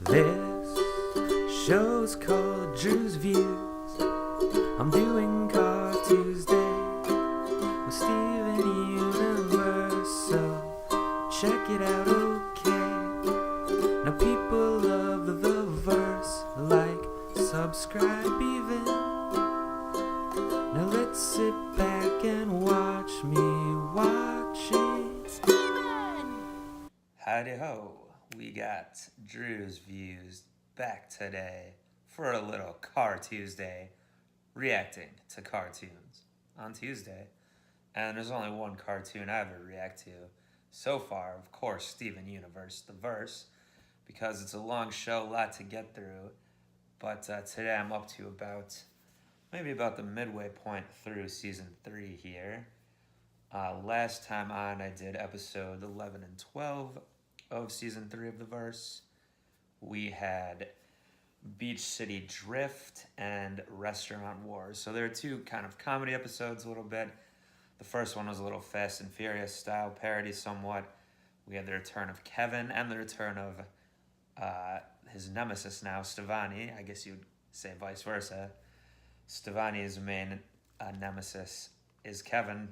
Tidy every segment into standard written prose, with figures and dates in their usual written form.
This show's called Drewz Viewz. I'm doing Car Tuesday with Steven Universe, so check it out, okay? Now people love the verse, like, subscribe even. Now let's sit back and watch me watch it. Steven! Howdy ho, we got Drewz Viewz back today for a little Car Tuesday, reacting to cartoons on Tuesday. And there's only one cartoon I ever react to so far, of course, Steven Universe, the verse, because it's a long show, a lot to get through. But today I'm up to maybe about the midway point through season 3 here. Last time on, I did episode 11 and 12 of season 3 of the verse. We had Beach City Drift and Restaurant Wars. So there are two kind of comedy episodes a little bit. The first one was a little Fast and Furious style parody somewhat. We had the return of Kevin and the return of his nemesis now, Stevani. I guess you'd say vice versa. Stevani's main nemesis is Kevin,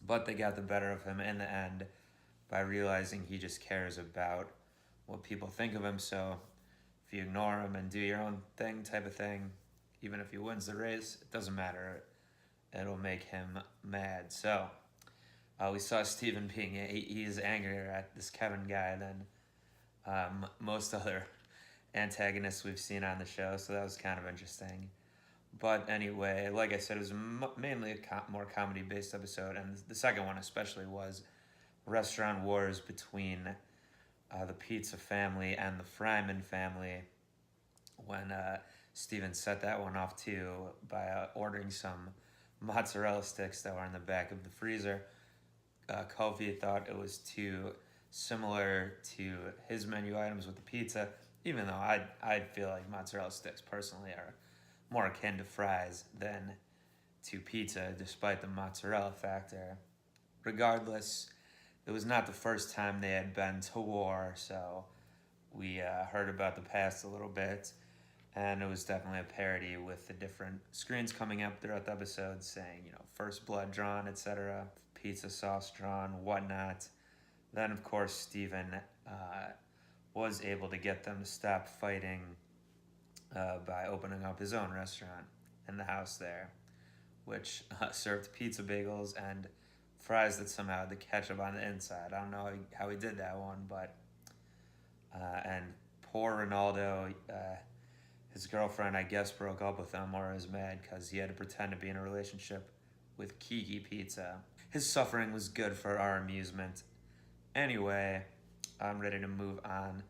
but they got the better of him in the end by realizing he just cares about what people think of him. So if you ignore him and do your own thing type of thing, even if he wins the race, it doesn't matter. It'll make him mad. So we saw Steven he's angrier at this Kevin guy than most other antagonists we've seen on the show. So that was kind of interesting. But anyway, like I said, it was mainly a more comedy-based episode. And the second one especially was Restaurant Wars between the Pizza family and the Fryman family, when Steven set that one off too by ordering some mozzarella sticks that were in the back of the freezer. Kofi thought it was too similar to his menu items with the pizza, even though I feel like mozzarella sticks personally are more akin to fries than to pizza, despite the mozzarella factor. Regardless, it was not the first time they had been to war, so we heard about the past a little bit, and it was definitely a parody with the different screens coming up throughout the episode saying, first blood drawn, etc., pizza sauce drawn, whatnot. Then, of course, Steven was able to get them to stop fighting by opening up his own restaurant in the house there, which served pizza bagels and fries that somehow had the ketchup on the inside. I don't know how he did that one, but and poor Ronaldo, his girlfriend, I guess, broke up with him or was mad because he had to pretend to be in a relationship with Kiki Pizza. His suffering was good for our amusement. Anyway, I'm ready to move on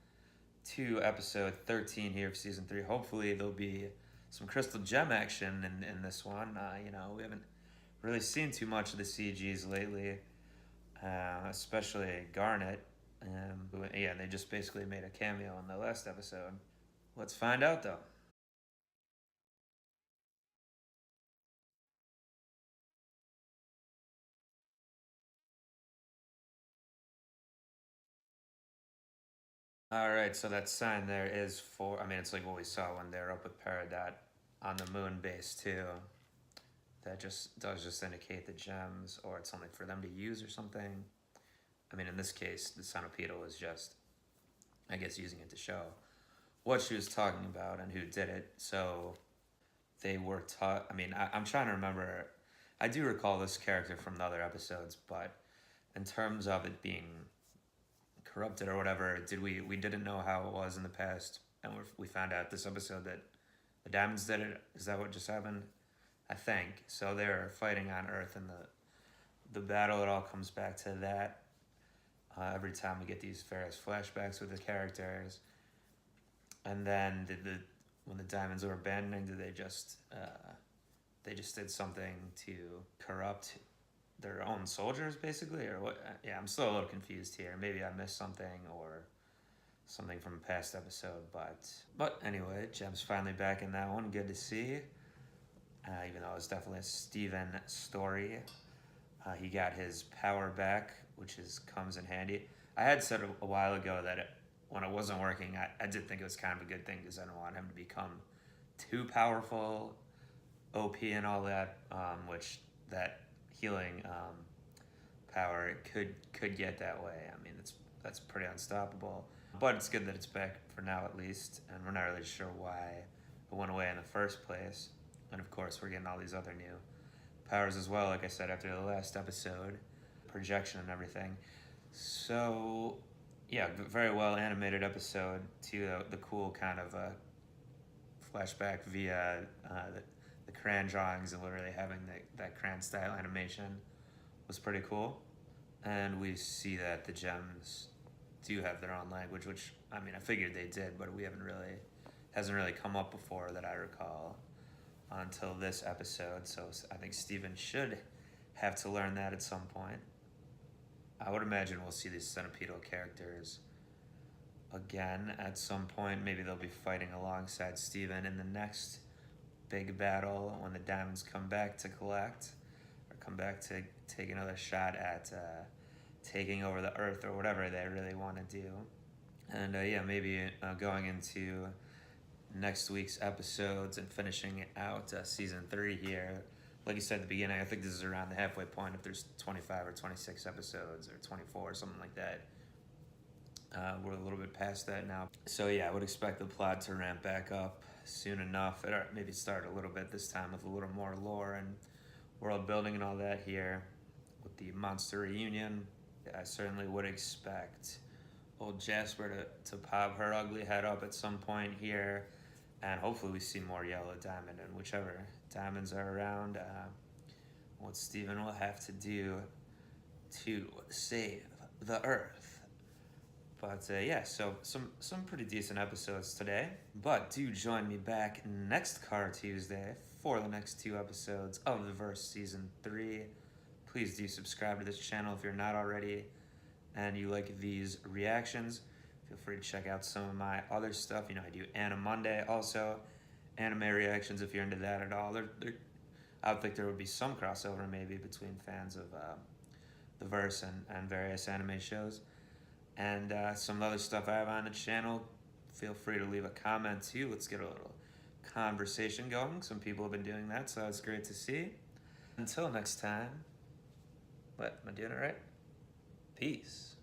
to episode 13 here of season 3. Hopefully there'll be some Crystal Gem action in this one. We haven't really seen too much of the CGs lately, especially Garnet. They just basically made a cameo in the last episode. Let's find out, though. All right, so that sign there is for, it's like what we saw when they were up with Peridot on the moon base, too. That does just indicate the gems, or it's something for them to use or something. In this case, the Sonopedal was just, I guess, using it to show what she was talking about and who did it. So they were taught, I'm trying to remember, I do recall this character from the other episodes, but in terms of it being corrupted or whatever, we didn't know how it was in the past, and we found out this episode that the Diamonds did it. Is that what just happened? I think so. They're fighting on Earth, and the battle, it all comes back to that. Every time we get these various flashbacks with the characters, and then when the Diamonds were abandoning, did they just did something to corrupt their own soldiers, basically, or what? Yeah, I'm still a little confused here. Maybe I missed something or something from a past episode, but anyway, Jem's finally back in that one. Good to see. Even though it's definitely a Steven story. He got his power back, which comes in handy. I had said a while ago that when it wasn't working, I did think it was kind of a good thing because I don't want him to become too powerful, OP and all that, which that healing power could get that way. I mean, that's pretty unstoppable. But it's good that it's back for now at least, and we're not really sure why it went away in the first place. And of course, we're getting all these other new powers as well, like I said, after the last episode, projection and everything. So, yeah, very well animated episode to the cool kind of flashback via the crayon drawings and literally having that crayon style animation was pretty cool. And we see that the gems do have their own language, which, I mean, I figured they did, but hasn't really come up before that I recall until this episode. So I think Steven should have to learn that at some point. I would imagine we'll see these centipedal characters again at some point. Maybe they'll be fighting alongside Steven in the next big battle when the diamonds come back to collect, or come back to take another shot at taking over the Earth or whatever they really want to do. And yeah, maybe going into next week's episodes and finishing out season 3 here. Like you said at the beginning, I think this is around the halfway point if there's 25 or 26 episodes or 24 or something like that. We're a little bit past that now. So yeah, I would expect the plot to ramp back up soon enough. Or maybe start a little bit this time with a little more lore and world building and all that here with the monster reunion. I certainly would expect old Jasper to pop her ugly head up at some point here, and hopefully we see more Yellow Diamond and whichever diamonds are around, what Steven will have to do to save the Earth. But yeah, so some pretty decent episodes today. But do join me back next Car Tuesday for the next 2 episodes of The Verse Season 3. Please do subscribe to this channel if you're not already and you like these reactions. Feel free to check out some of my other stuff. You know, I do Anime Monday, also anime reactions if you're into that at all. I would think there would be some crossover maybe between fans of The Verse and various anime shows. And some other stuff I have on the channel. Feel free to leave a comment too. Let's get a little conversation going. Some people have been doing that, so it's great to see. Until next time. What, am I doing it right? Peace.